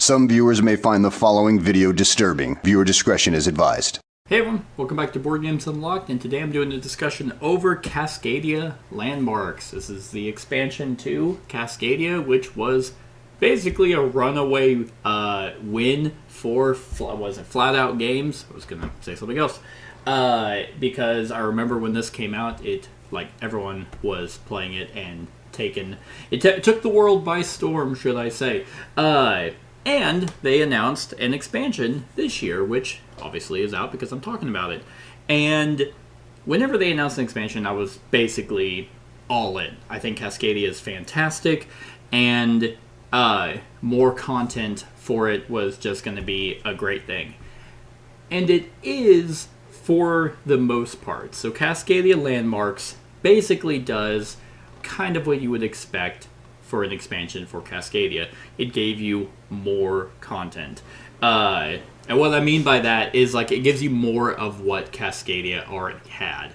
Some viewers may find the following video disturbing. Viewer discretion is advised. Hey everyone, welcome back to Board Games Unlocked, and today I'm doing a discussion over Cascadia Landmarks. This is the expansion to Cascadia, which was basically a runaway win for, Flat Out Games? I was going to say something else. Because I remember when this came out, everyone was playing it and took the world by storm, should I say. And they announced an expansion this year, which obviously is out because I'm talking about it. And whenever they announced an expansion, I was basically all in. I think Cascadia is fantastic, and more content for it was just going to be a great thing. And it is for the most part. So Cascadia Landmarks basically does kind of what you would expect for an expansion for Cascadia. It gave you more content. And what I mean by that is it gives you more of what Cascadia already had,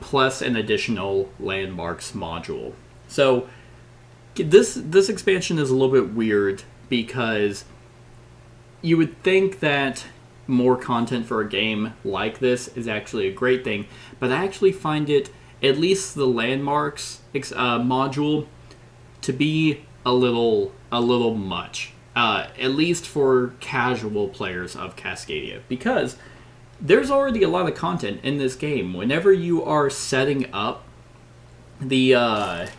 plus an additional landmarks module. So this expansion is a little bit weird because you would think that more content for a game like this is actually a great thing, but I actually find it, at least the landmarks module, to be a little much, at least for casual players of Cascadia, because there's already a lot of content in this game. Whenever you are setting up the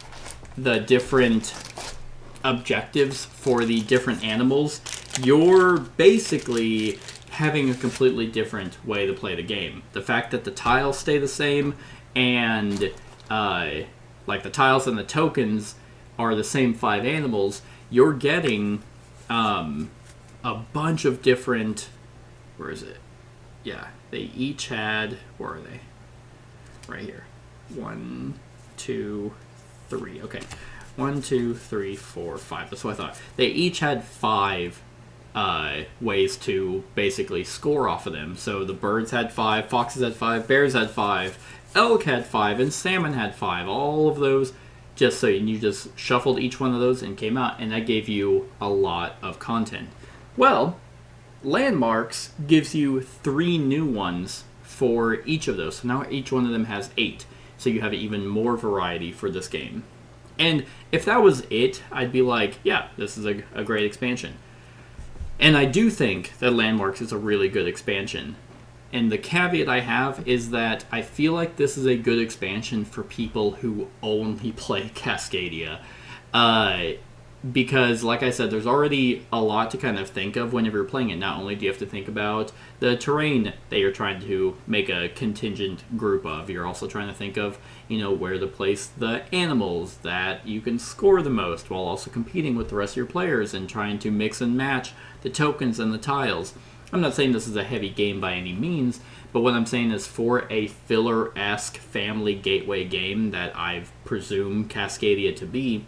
different objectives for the different animals, you're basically having a completely different way to play the game. The fact that the tiles stay the same, and the tiles and the tokens are the same 5 animals, you're getting a bunch of different... Where is it? Yeah, they each had... Where are they? Right here. 1, 2, 3. Okay. 1, 2, 3, 4, 5. That's what I thought. They each had 5 ways to basically score off of them. So the birds had 5, foxes had 5, bears had 5, elk had 5, and salmon had 5. All of those, you just shuffled each one of those and came out, and that gave you a lot of content. Well, Landmarks gives you 3 new ones for each of those. So now each one of them has 8. So you have even more variety for this game. And if that was it, I'd be like, yeah, this is a great expansion. And I do think that Landmarks is a really good expansion. And the caveat I have is that I feel like this is a good expansion for people who only play Cascadia. Because, like I said, there's already a lot to kind of think of whenever you're playing it. Not only do you have to think about the terrain that you're trying to make a contingent group of, you're also trying to think of, where to place the animals that you can score the most, while also competing with the rest of your players and trying to mix and match the tokens and the tiles. I'm not saying this is a heavy game by any means, but what I'm saying is for a filler-esque family gateway game that I presume Cascadia to be,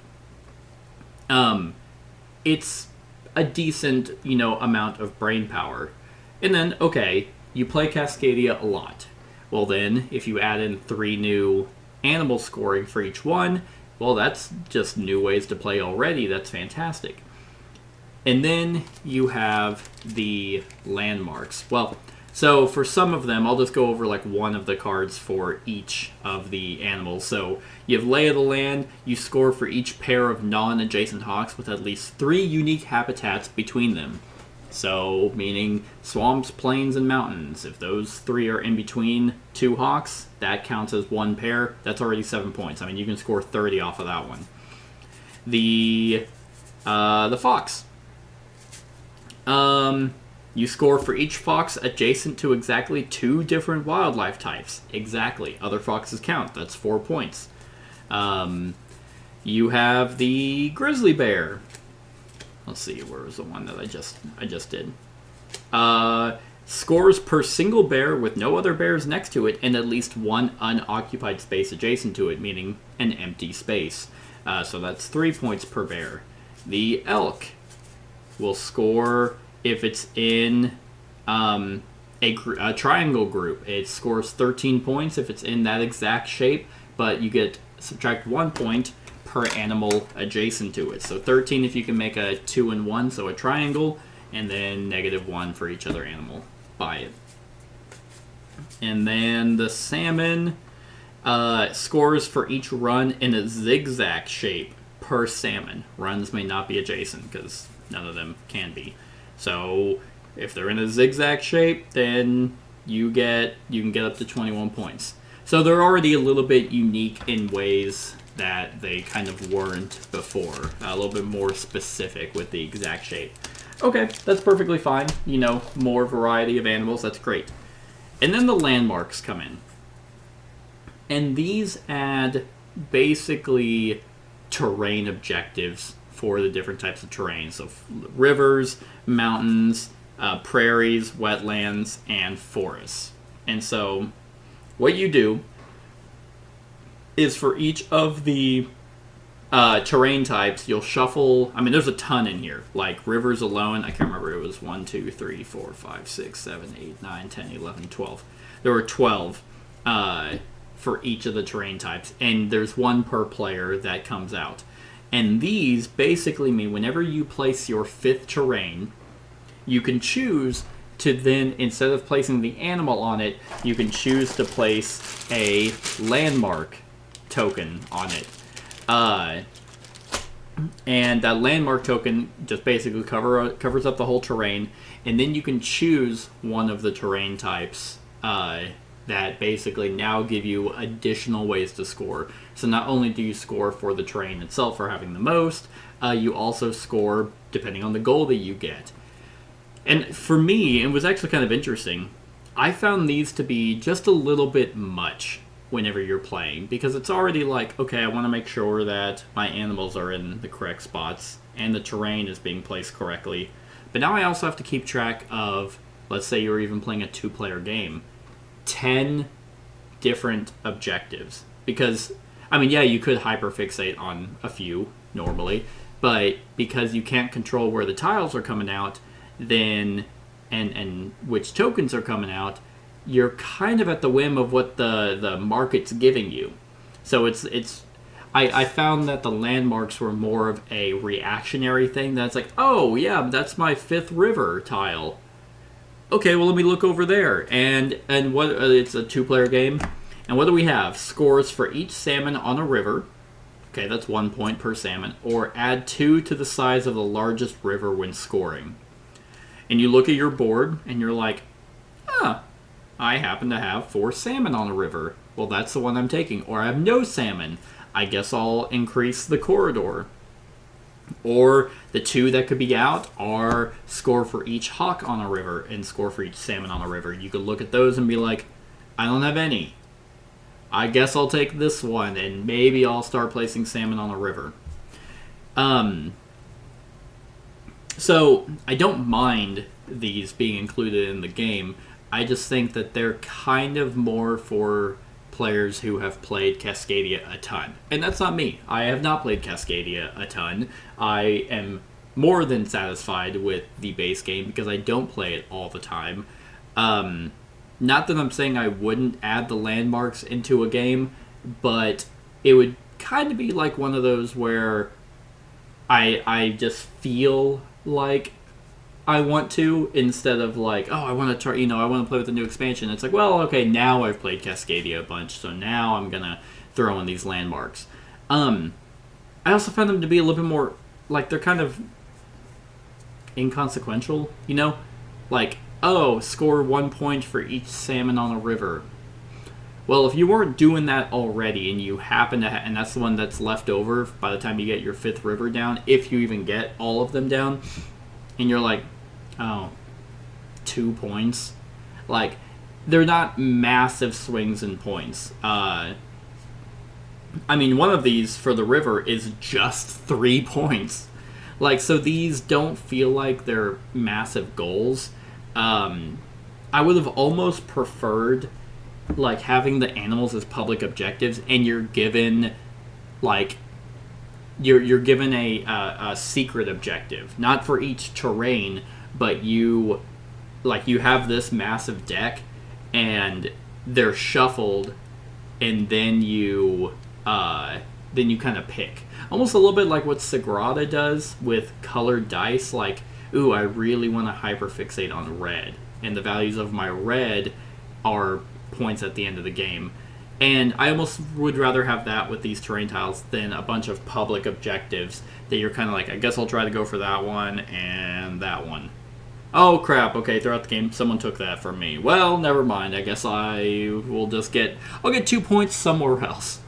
it's a decent, amount of brain power. And then, okay, you play Cascadia a lot. Well then, if you add in 3 new animal scoring for each one, well, that's just new ways to play already. That's fantastic. And then you have the landmarks. Well, so for some of them, I'll just go over one of the cards for each of the animals. So you have Lay of the Land. You score for each pair of non-adjacent hawks with at least 3 unique habitats between them. So, meaning swamps, plains, and mountains. If those 3 are in between 2 hawks, that counts as 1 pair. That's already 7 points. I mean, you can score 30 off of that one. The fox. You score for each fox adjacent to exactly 2 different wildlife types. Exactly. Other foxes count. That's 4 points. You have the grizzly bear. Let's see, where was the one that I just did? Scores per single bear with no other bears next to it and at least 1 unoccupied space adjacent to it, meaning an empty space. So that's 3 points per bear. The elk will score if it's in a triangle group. It scores 13 points if it's in that exact shape, but you get subtract 1 point per animal adjacent to it. So 13 if you can make a 2 and 1, so a triangle, and then -1 for each other animal by it. And then the salmon scores for each run in a zigzag shape per salmon. Runs may not be adjacent because none of them can be. So if they're in a zigzag shape, then you can get up to 21 points. So they're already a little bit unique in ways that they kind of weren't before. A little bit more specific with the exact shape. Okay, that's perfectly fine. You know, more variety of animals, that's great. And then the landmarks come in. And these add basically terrain objectives for the different types of terrain. So rivers, mountains, prairies, wetlands, and forests. And so what you do is for each of the terrain types, you'll shuffle. I mean, there's a ton in here. Like rivers alone, I can't remember. It was 1, 2, 3, 4, 5, 6, 7, 8, 9, 10, 11, 12. There were 12 for each of the terrain types, and there's one per player that comes out. And these basically mean whenever you place your 5th terrain, you can choose to then, instead of placing the animal on it, you can choose to place a landmark token on it. And that landmark token just basically covers up the whole terrain, and then you can choose one of the terrain types that basically now give you additional ways to score. So not only do you score for the terrain itself for having the most, you also score depending on the goal that you get. And for me, it was actually kind of interesting. I found these to be just a little bit much whenever you're playing, because it's already like, okay, I want to make sure that my animals are in the correct spots and the terrain is being placed correctly. But now I also have to keep track of, let's say you're even playing a 2-player game, 10 different objectives. Because, I mean, yeah, you could hyperfixate on a few normally, but because you can't control where the tiles are coming out, then and which tokens are coming out, you're kind of at the whim of what the market's giving you. So I found that the landmarks were more of a reactionary thing. That's like, oh yeah, that's my 5th river tile. Okay, well let me look over there. And what it's a 2-player game. And what do we have? Scores for each salmon on a river. Okay, that's 1 point per salmon. Or add 2 to the size of the largest river when scoring. And you look at your board and you're like, I happen to have 4 salmon on a river. Well, that's the one I'm taking. Or I have no salmon. I guess I'll increase the corridor. Or the 2 that could be out are score for each hawk on a river and score for each salmon on a river. You could look at those and be like, I don't have any. I guess I'll take this one and maybe I'll start placing salmon on a river. So I don't mind these being included in the game. I just think that they're kind of more for players who have played Cascadia a ton. And that's not me. I have not played Cascadia a ton. I am more than satisfied with the base game because I don't play it all the time. Not that I'm saying I wouldn't add the landmarks into a game, but it would kind of be like one of those where I just feel like I want to, instead of like, oh, I want to try, I want to play with the new expansion. It's like, well, okay, now I've played Cascadia a bunch, so now I'm gonna throw in these landmarks. I also found them to be a little bit more, like, they're kind of inconsequential, like, oh, score 1 point for each salmon on a river. Well, if you weren't doing that already and you happen to and that's the one that's left over by the time you get your 5th river down, if you even get all of them down, and you're like, oh, 2 points. Like, they're not massive swings in points. I mean, one of these for the river is just 3 points. Like, so these don't feel like they're massive goals. I would have almost preferred, like, having the animals as public objectives, and you're given, like, you're given a secret objective, not for each terrain, but you have this massive deck, and they're shuffled, and then you then you kind of pick. Almost a little bit like what Sagrada does with colored dice, like, ooh, I really want to hyperfixate on red, and the values of my red are points at the end of the game. And I almost would rather have that with these terrain tiles than a bunch of public objectives that you're kind of like, I guess I'll try to go for that one and that one. Oh crap, okay, throughout the game someone took that from me. Well, never mind, I guess I'll get 2 points somewhere else.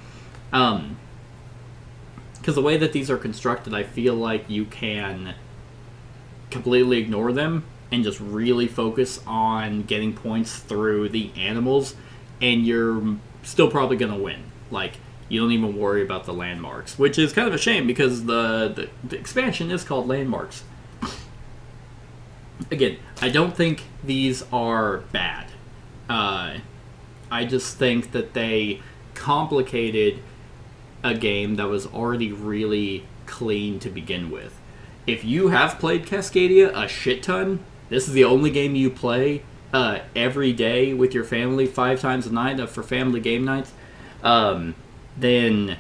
Because the way that these are constructed, I feel like you can completely ignore them and just really focus on getting points through the animals, and you're still probably going to win. Like, you don't even worry about the landmarks, which is kind of a shame because the expansion is called Landmarks. Again, I don't think these are bad. I just think that they complicated a game that was already really clean to begin with. If you have played Cascadia a shit ton, this is the only game you play every day with your family 5 times a night for family game nights, then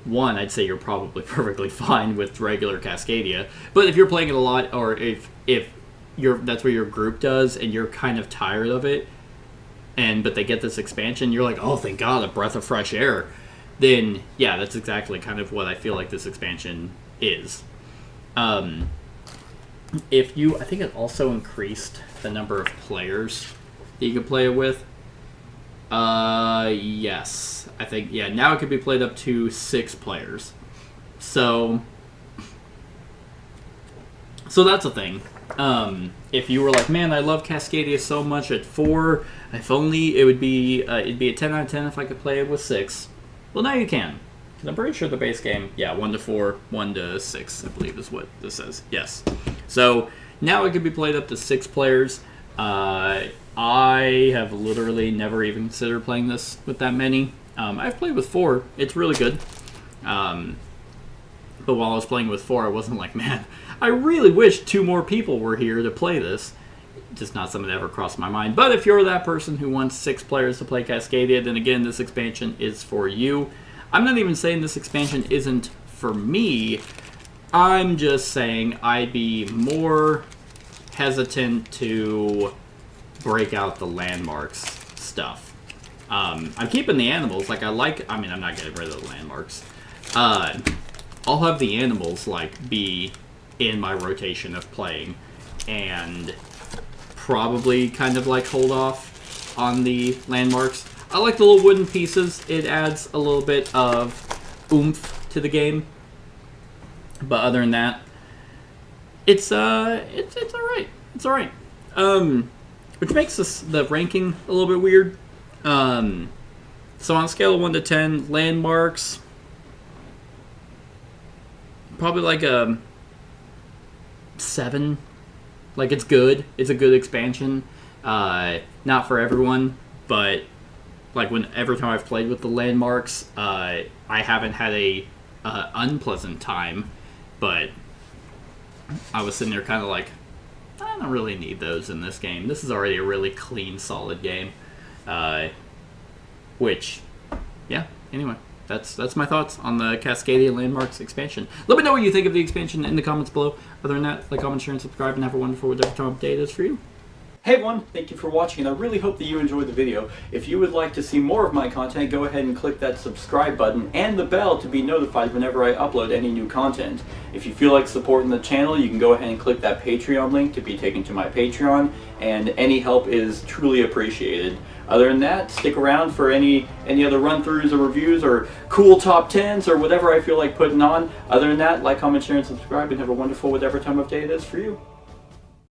one, I'd say you're probably perfectly fine with regular Cascadia. But if you're playing it a lot, or if that's what your group does and you're kind of tired of it, but they get this expansion, you're like, oh, thank God, a breath of fresh air. Then, yeah, that's exactly kind of what I feel like this expansion is. I think it also increased the number of players that you can play it with. Yes. I think, yeah, now it can be played up to 6 players. So that's a thing. If you were like, man, I love Cascadia so much at 4, if only it'd be a 10 out of 10 if I could play it with 6. Well, now you can. Because I'm pretty sure the base game, 1 to 4, 1 to 6, I believe is what this says. Yes. So now it can be played up to 6 players. I have literally never even considered playing this with that many. I've played with 4. It's really good. But while I was playing with 4, I wasn't like, man, I really wish 2 more people were here to play this. Just not something that ever crossed my mind. But if you're that person who wants 6 players to play Cascadia, then again, this expansion is for you. I'm not even saying this expansion isn't for me. I'm just saying I'd be more hesitant to break out the landmarks stuff. I'm keeping the animals. I'm not getting rid of the landmarks. I'll have the animals, be in my rotation of playing, and probably kind of hold off on the landmarks. I like the little wooden pieces. It adds a little bit of oomph to the game. But other than that, it's alright. It's alright. Which makes the ranking a little bit weird. So on a scale of 1 to 10, landmarks, probably a 7. It's good. It's a good expansion. Not for everyone, but every time I've played with the landmarks, I haven't had a unpleasant time. But I was sitting there kind of I don't really need those in this game. This is already a really clean, solid game. Anyway. That's my thoughts on the Cascadia Landmarks expansion. Let me know what you think of the expansion in the comments below. Other than that, like, comment, share, and subscribe, and have a wonderful whatever time of day it is for you. Hey everyone, thank you for watching, and I really hope that you enjoyed the video. If you would like to see more of my content, go ahead and click that subscribe button and the bell to be notified whenever I upload any new content. If you feel like supporting the channel, you can go ahead and click that Patreon link to be taken to my Patreon, and any help is truly appreciated. Other than that, stick around for any other run-throughs or reviews or cool top 10s or whatever I feel like putting on. Other than that, like, comment, share, and subscribe, and have a wonderful whatever time of day it is for you.